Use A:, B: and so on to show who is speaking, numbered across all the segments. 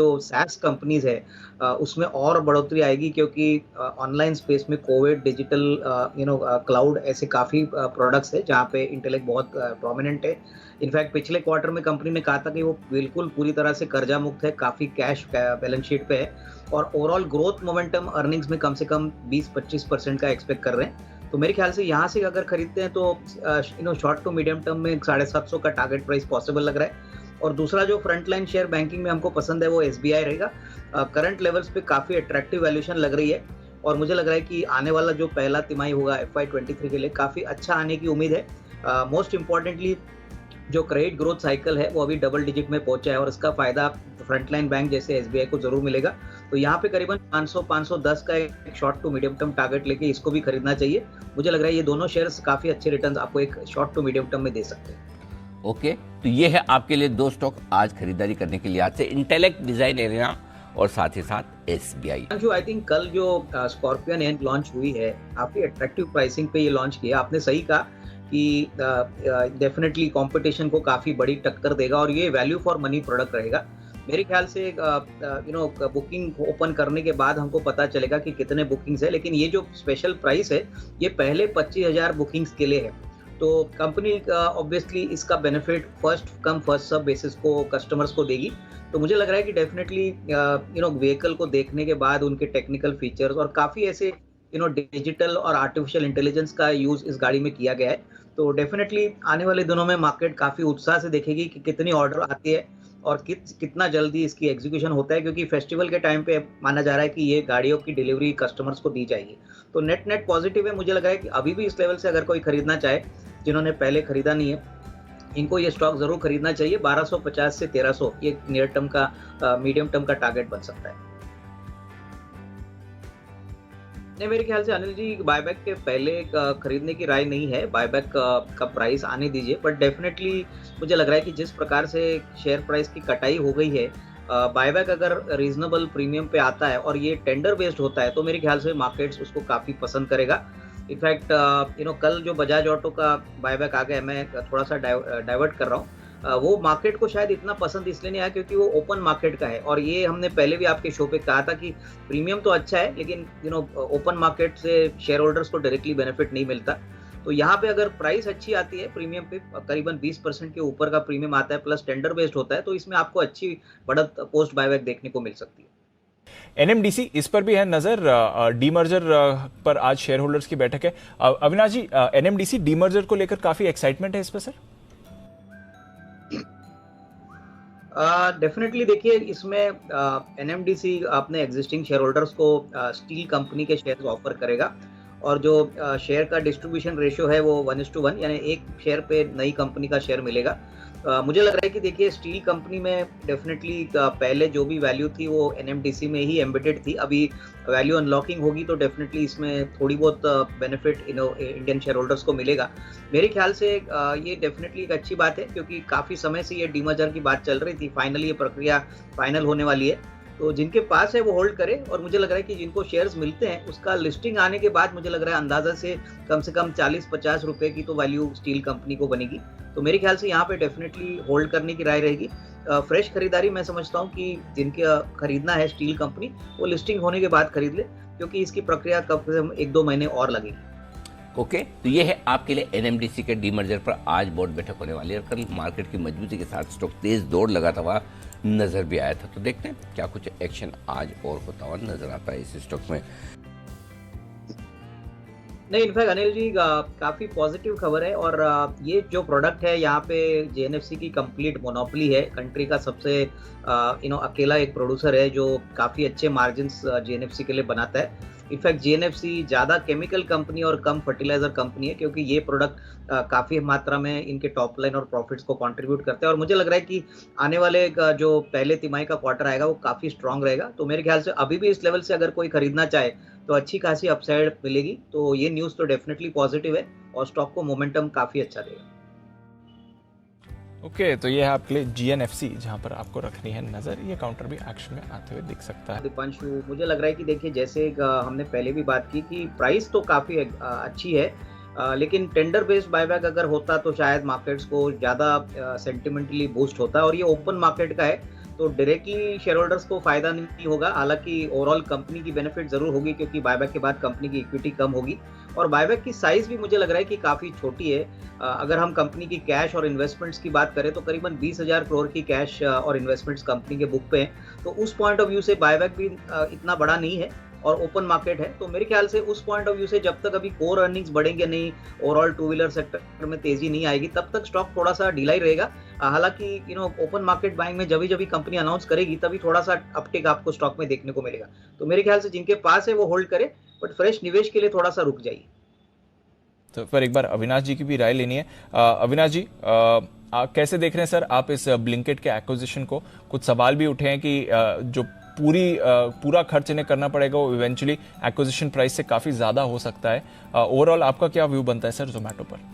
A: जो SaaS companies है उसमें और बढ़ोतरी आएगी क्योंकि ऑनलाइन स्पेस में कोविड, डिजिटल क्लाउड ऐसे काफ़ी प्रोडक्ट्स हैं जहाँ पे इंटेलेक्ट बहुत प्रोमिनेंट है। इनफैक्ट पिछले क्वार्टर में कंपनी ने कहा था कि वो बिल्कुल पूरी तरह से कर्जा मुक्त है, काफ़ी कैश बैलेंस शीट पे है और ओवरऑल ग्रोथ मोमेंटम अर्निंग्स में कम से कम 20-25% का एक्सपेक्ट कर रहे हैं। तो मेरे ख्याल से यहाँ से अगर खरीदते हैं तो शॉर्ट टू मीडियम टर्म में 750 का टारगेट प्राइस पॉसिबल लग रहा है। और दूसरा जो फ्रंट लाइन शेयर बैंकिंग में हमको पसंद है वो एसबीआई रहेगा। करंट लेवल्स पे काफ़ी अट्रैक्टिव वैल्यूएशन लग रही है और मुझे लग रहा है कि आने वाला जो पहला तिमाही होगा FY23 के लिए काफ़ी अच्छा आने की उम्मीद है। मोस्ट इम्पोर्टेंटली जो क्रेडिट ग्रोथ साइकिल है वो अभी डबल डिजिट में पहुंचा है और इसका फायदा फ्रंटलाइन बैंक जैसे एसबीआई को जरूर मिलेगा। तो यहाँ पे करीबन 500-510 का एक short to medium term target लेके इसको भी खरीदना चाहिए। मुझे लग रहा है ये दोनों शेयर्स काफी अच्छे रिटर्न्स आपको एक शॉर्ट टू मीडियम टर्म में दे सकते हैं।
B: ओके, तो ये है आपके लिए दो स्टॉक आज खरीदारी करने के लिए, आज से इंटेलेक्ट, डिजाइन एरेना और साथ ही साथ एसबीआई।
A: आई थिंक कल जो स्कॉर्पियन एन लॉन्च हुई है काफी अट्रैक्टिव प्राइसिंग पे ये लॉन्च किया। आपने सही कहा कि डेफिनेटली कंपटीशन को काफी बड़ी टक्कर देगा और ये वैल्यू फॉर मनी प्रोडक्ट रहेगा। मेरे ख्याल से बुकिंग ओपन करने के बाद हमको पता चलेगा कि कितने बुकिंग्स है, लेकिन ये जो स्पेशल प्राइस है ये पहले 25,000 बुकिंग्स के लिए है। तो कंपनी ऑब्वियसली इसका benefit first come first serve basis को कस्टमर्स को देगी। तो मुझे लग रहा है कि डेफिनेटली व्हीकल को देखने के बाद उनके टेक्निकल फीचर्स और काफ़ी ऐसे डिजिटल और आर्टिफिशियल इंटेलिजेंस का यूज़ इस गाड़ी में किया गया है। तो डेफिनेटली आने वाले दिनों में मार्केट काफ़ी उत्साह से देखेगी कि कितनी ऑर्डर आती है और कितना जल्दी इसकी एग्जीक्यूशन होता है, क्योंकि फेस्टिवल के टाइम पे माना जा रहा है कि ये गाड़ियों की डिलीवरी कस्टमर्स को दी जाएगी। तो नेट पॉजिटिव है। मुझे लग रहा है कि अभी भी इस लेवल से अगर कोई खरीदना चाहे, जिन्होंने पहले खरीदा नहीं है, इनको ये स्टॉक जरूर खरीदना चाहिए। 1250 से 1300 ये नियर टर्म का मीडियम टर्म का टारगेट बन सकता है। नहीं, मेरे ख्याल से अनिल जी बायबैक के पहले खरीदने की राय नहीं है। बायबैक का प्राइस आने दीजिए, बट डेफिनेटली मुझे लग रहा है कि जिस प्रकार से शेयर प्राइस की कटाई हो गई है, बायबैक अगर रीजनेबल प्रीमियम पे आता है और ये टेंडर बेस्ड होता है तो मेरे ख्याल से मार्केट्स उसको काफ़ी पसंद करेगा। इनफैक्ट कल जो बजाज ऑटो का बायबैक आ गया, मैं थोड़ा सा डाइवर्ट कर रहा हूँ, वो मार्केट को शायद इतना पसंद इसलिए नहीं आया क्योंकि वो ओपन मार्केट का है और ये हमने पहले भी आपके शो पे कहा था कि प्रीमियम तो अच्छा है लेकिन ओपन मार्केट से शेयर होल्डर्स को डायरेक्टली बेनिफिट नहीं मिलता। तो यहाँ पे अगर प्राइस अच्छी आती है प्रीमियम पे, करीबन 20% के ऊपर का प्रीमियम आता है प्लस टेंडर बेस्ड होता है, तो इसमें आपको अच्छी बढ़त पोस्ट बायबैक देखने को मिल सकती है।
C: एनएमडीसी, इस पर भी है नजर, डीमर्जर पर आज शेयर होल्डर्स की बैठक है। अविनाश जी, एनएमडीसी डीमर्जर को लेकर काफी एक्साइटमेंट है इस पर सर?
A: डेफिनेटली देखिए, इसमें एनएमडीसी अपने एग्जिस्टिंग शेयर होल्डर्स को स्टील कंपनी के शेयर्स ऑफर करेगा और जो शेयर का डिस्ट्रीब्यूशन रेशियो है वो 1:1, यानी एक शेयर पे नई कंपनी का शेयर मिलेगा। मुझे लग रहा है कि देखिए स्टील कंपनी में डेफिनेटली पहले जो भी वैल्यू थी वो एनएमडीसी में ही एम्बेडेड थी। अभी वैल्यू अनलॉकिंग होगी तो डेफिनेटली इसमें थोड़ी बहुत बेनिफिट इंडियन शेयर होल्डर्स को मिलेगा। मेरे ख्याल से ये डेफिनेटली एक अच्छी बात है क्योंकि काफ़ी समय से ये डीमर्जर की बात चल रही थी। फाइनली ये प्रक्रिया फाइनल होने वाली है, तो जिनके पास है वो होल्ड करे और मुझे लग रहा है कि जिनको शेयर्स मिलते हैं उसका लिस्टिंग आने के बाद मुझे लग रहा है अंदाजा से कम 40-50 रुपए की तो वैल्यू स्टील कंपनी को बनेगी। तो मेरे ख्याल से यहाँ पे डेफिनेटली होल्ड करने की राय रहेगी। फ्रेश खरीदारी मैं समझता हूँ कि जिनके खरीदना है स्टील कंपनी वो लिस्टिंग होने के बाद खरीद ले, क्योंकि इसकी प्रक्रिया कम से कम 1-2 महीने और लगेगी।
B: ओके, तो ये है आपके लिए एनएमडीसी के डीमर्जर पर आज बोर्ड बैठक होने वाली है। कल मार्केट की मजबूती के साथ स्टॉक तेज दौड़ लगाता हुआ नजर भी आया था, तो देखते हैं क्या कुछ एक्शन आज और होता हुआ नजर आता है इस स्टॉक में।
A: नहीं, इनफैक्ट अनिल जी काफ़ी पॉजिटिव खबर है और ये जो प्रोडक्ट है यहाँ पे जेएनएफसी की कंप्लीट मोनोपोली है। कंट्री का सबसे अकेला एक प्रोड्यूसर है जो काफ़ी अच्छे मार्जिन्स जेएनएफसी के लिए बनाता है। इनफैक्ट जेएनएफसी ज़्यादा केमिकल कंपनी और कम फर्टिलाइजर कंपनी है क्योंकि ये प्रोडक्ट काफ़ी मात्रा में इनके टॉप लाइन और प्रॉफिट्स को कंट्रीब्यूट करते हैं और मुझे लग रहा है कि आने वाले जो पहले तिमाही का क्वार्टर आएगा वो काफ़ी स्ट्रांग रहेगा। तो मेरे ख्याल से अभी भी इस लेवल से अगर कोई खरीदना चाहे तो अच्छी खासी अपसाइड मिलेगी। तो ये न्यूज़ तो डेफिनेटली पॉजिटिव है और स्टॉक को मोमेंटम काफ़ी अच्छा देगा।
C: ओके, तो ये है आपके लिए जीएनएफसी, जहां पर आपको रखनी है नजर। ये काउंटर भी एक्शन में आते हुए दिख सकता है।
A: दीपांशु, मुझे लग रहा है कि देखिए जैसे हमने पहले भी बात की कि प्राइस तो काफ़ी अच्छी है, लेकिन टेंडर बेस्ड बायबैक अगर होता तो शायद मार्केट्स को ज़्यादा सेंटिमेंटली बूस्ट होता है और ये ओपन मार्केट का है तो डायरेक्टली शेयर होल्डर्स को फायदा नहीं होगा। हालांकि ओवरऑल कंपनी की बेनिफिट जरूर होगी क्योंकि बायबैक के बाद कंपनी की इक्विटी कम होगी और बायबैक की साइज भी मुझे लग रहा है कि काफी छोटी है। अगर हम कंपनी की कैश और इन्वेस्टमेंट्स की बात करें तो करीबन 20,000 करोड़ की कैश और इन्वेस्टमेंट्स कंपनी के बुक पे हैं। तो उस पॉइंट ऑफ व्यू से बायबैक भी इतना बड़ा नहीं है और ओपन मार्केट है। तो मेरे ख्याल से उस पॉइंट ऑफ व्यू से जब तक अभी कोर अर्निंग्स बढ़ेंगे नहीं, ओवरऑल टू व्हीलर सेक्टर में तेजी नहीं आएगी, तब तक स्टॉक थोड़ा सा ढीला ही रहेगा। हालांकि ओपन मार्केट बाइंग में जब जब कंपनी अनाउंस करेगी तभी थोड़ा सा अपटेक आपको स्टॉक में देखने को मिलेगा। तो मेरे ख्याल से जिनके पास है वो होल्ड करे, बट फ्रेश निवेश के लिए थोड़ा सा रुक जाइए।
C: तो पर एक बार अविनाश जी की भी राय लेनी है। अविनाश जी, कैसे देख रहे हैं सर आप इस ब्लिंकिट के एक्विजिशन को? कुछ सवाल भी उठे हैं कि जो पूरा खर्च इन्हें करना पड़ेगा वो इवेंचुअली एक्विजिशन प्राइस से काफी ज्यादा हो सकता है। ओवरऑल आपका क्या व्यू बनता है सर जोमेटो पर?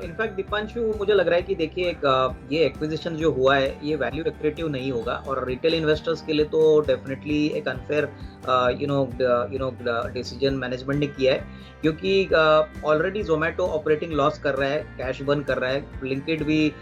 A: इनफैक्ट दीपांशु, मुझे लग रहा है कि देखिए ये एक्विजिशन जो हुआ है ये वैल्यू एक्रेटिव नहीं होगा और रिटेल इन्वेस्टर्स के लिए तो डेफिनेटली एक अनफेयर डिसीजन मैनेजमेंट ने किया है क्योंकि ऑलरेडी जोमेटो ऑपरेटिंग लॉस कर रहा है, कैश बर्न कर रहा है, ब्लिंकिट भी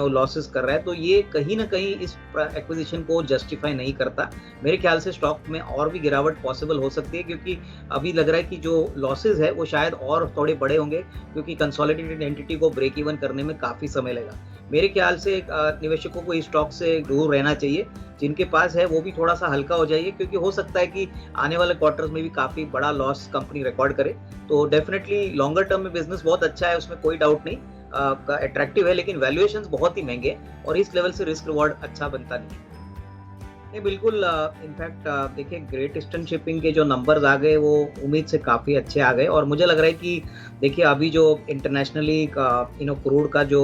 A: लॉसेस कर रहा है। तो ये कहीं ना कहीं इस एक्विजिशन को जस्टिफाई नहीं करता। मेरे ख्याल से स्टॉक में और भी गिरावट पॉसिबल हो सकती है क्योंकि अभी लग रहा है कि जो लॉसेज है वो शायद और थोड़े बड़े होंगे क्योंकि कंसोलिडेटेड एंटिटी को ब्रेक इवन करने में काफी समय लगा। मेरे ख्याल से निवेशकों को इस स्टॉक से दूर रहना चाहिए। जिनके पास है वो भी थोड़ा सा हल्का हो जाइए क्योंकि हो सकता है कि आने वाले क्वार्टर्स में भी काफी बड़ा लॉस कंपनी रिकॉर्ड करे। तो डेफिनेटली लॉन्गर टर्म में बिजनेस बहुत अच्छा है, उसमें कोई डाउट नहीं, अट्रैक्टिव है, लेकिन वैल्यूएशंस बहुत ही महंगे और इस लेवल से रिस्क रिवॉर्ड अच्छा बनता नहीं। नहीं, बिल्कुल। इनफैक्ट देखिए ग्रेट ईस्टर्न शिपिंग के जो नंबर्स आ गए वो उम्मीद से काफ़ी अच्छे आ गए और मुझे लग रहा है कि देखिए अभी जो इंटरनेशनली क्रूड का जो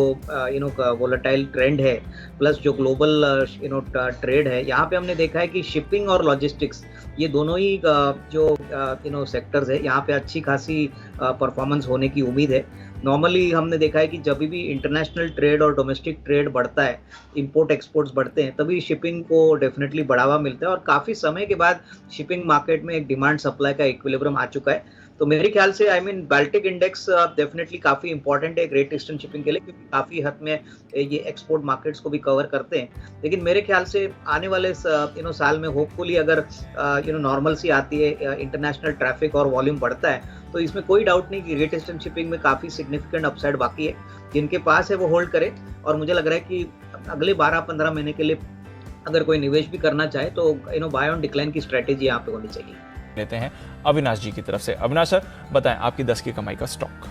A: वोलेटाइल ट्रेंड है प्लस जो ग्लोबल ट्रेड है, यहाँ पे हमने देखा है कि शिपिंग और लॉजिस्टिक्स ये दोनों ही जो सेक्टर्स है यहाँ पे अच्छी खासी परफॉर्मेंस होने की उम्मीद है। नॉर्मली हमने देखा है कि जब भी इंटरनेशनल ट्रेड और डोमेस्टिक ट्रेड बढ़ता है, इंपोर्ट एक्सपोर्ट्स बढ़ते हैं, तभी शिपिंग को डेफिनेटली बढ़ावा मिलता है और काफ़ी समय के बाद शिपिंग मार्केट में एक डिमांड सप्लाई का इक्विलिब्रियम आ चुका है। तो मेरे ख्याल से बाल्टिक इंडेक्स डेफिनेटली काफ़ी इंपॉर्टेंट है ग्रेट ईस्टर्न शिपिंग के लिए क्योंकि काफ़ी हद में ये एक्सपोर्ट मार्केट्स को भी कवर करते हैं। लेकिन मेरे ख्याल से आने वाले साल में होपफुली अगर नॉर्मल सी आती है, इंटरनेशनल ट्रैफिक और वॉल्यूम बढ़ता है, तो इसमें कोई डाउट नहीं कि ग्रेट ईस्टर्न शिपिंग में काफ़ी सिग्निफिकेंट अपसाइड बाकी है। जिनके पास है वो होल्ड करे और मुझे लग रहा है कि अगले 12-15 महीने के लिए अगर कोई निवेश भी करना चाहे तो बाय ऑन डिक्लाइन की स्ट्रेटेजी यहाँ पे होनी चाहिए।
C: लेते हैं अविनाश जी की तरफ से। अविनाश सर, बताएं आपकी 10 की कमाई का स्टॉक।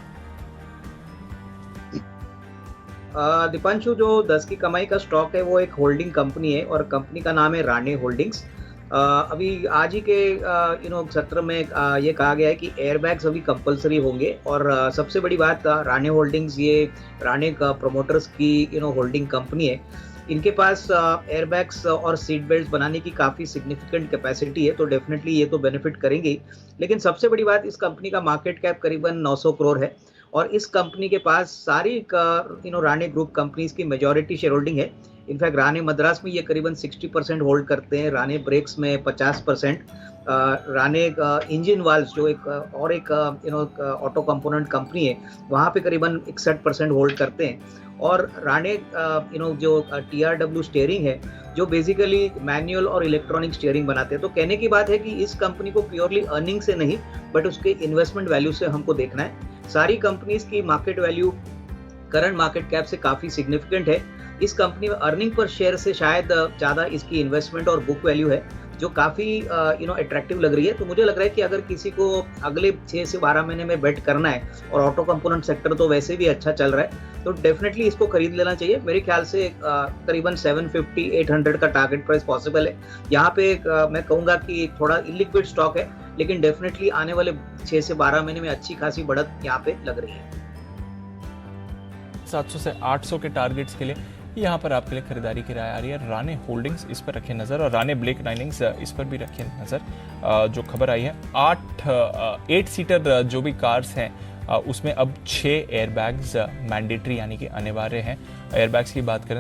A: दीपांशु, जो 10 की कमाई का स्टॉक है वो एक होल्डिंग कंपनी है और कंपनी का नाम है राणे होल्डिंग्स। अभी आज ही के सत्र में ये कहा गया है कि एयरबैग्स अभी कंपलसरी होंगे और सबसे बड़ी बात, राणे होल्डिंग्स ये राणे का प्रमोटर्स की होल्डिंग कंपनी है। इनके पास एयरबैग्स और सीट बेल्ट बनाने की काफ़ी सिग्निफिकेंट कैपेसिटी है, तो डेफिनेटली ये तो बेनिफिट करेंगे। लेकिन सबसे बड़ी बात, इस कंपनी का मार्केट कैप करीबन 900 करोड़ है और इस कंपनी के पास सारी राणे ग्रुप कंपनीज की मेजॉरिटी शेयर होल्डिंग है। इनफैक्ट राणे मद्रास में ये करीबन 60% होल्ड करते हैं, राणे ब्रेक्स में 50%, राणे इंजन वाल्व्स जो एक ऑटो कंपोनेंट कंपनी है वहाँ पे करीबन 61% होल्ड करते हैं और राणे जो TRW स्टीयरिंग है जो बेसिकली मैनुअल और इलेक्ट्रॉनिक स्टीयरिंग बनाते हैं। तो कहने की बात है कि इस कंपनी को प्योरली अर्निंग से नहीं बट उसके इन्वेस्टमेंट वैल्यू से हमको देखना है। सारी कंपनीज की market value current market cap से काफ़ी सिग्निफिकेंट है। इस कंपनी में अर्निंग पर शेयर से शायद ज़्यादा इसकी इन्वेस्टमेंट और बुक वैल्यू है जो काफ़ी अट्रैक्टिव लग रही है। तो मुझे लग रहा है कि अगर किसी को अगले 6 से 12 महीने में बेट करना है और ऑटो कंपोनेंट सेक्टर तो वैसे भी अच्छा चल रहा है, तो डेफिनेटली इसको खरीद लेना चाहिए। मेरे ख्याल से करीबन 750-800 का टारगेट प्राइस पॉसिबल है। यहाँ पे मैं कहूँगा कि थोड़ा इलिक्विड स्टॉक है, लेकिन डेफिनेटली आने वाले 6 से 12 महीने में अच्छी खासी बढ़त यहाँ पे लग रही है।
C: 700 से 800 के टारगेट्स के लिए यहाँ पर आपके लिए खरीदारी की राय आ रही है। राणे होल्डिंग्स, इस पर रखें नज़र और राणे ब्लेक डाइनिंग्स, इस पर भी रखें नज़र। जो खबर आई है 8 सीटर जो भी कार्स हैं उसमें अब 6 एयरबैग्स मैंडेटरी यानी कि अनिवार्य हैं। एयरबैग्स की बात करें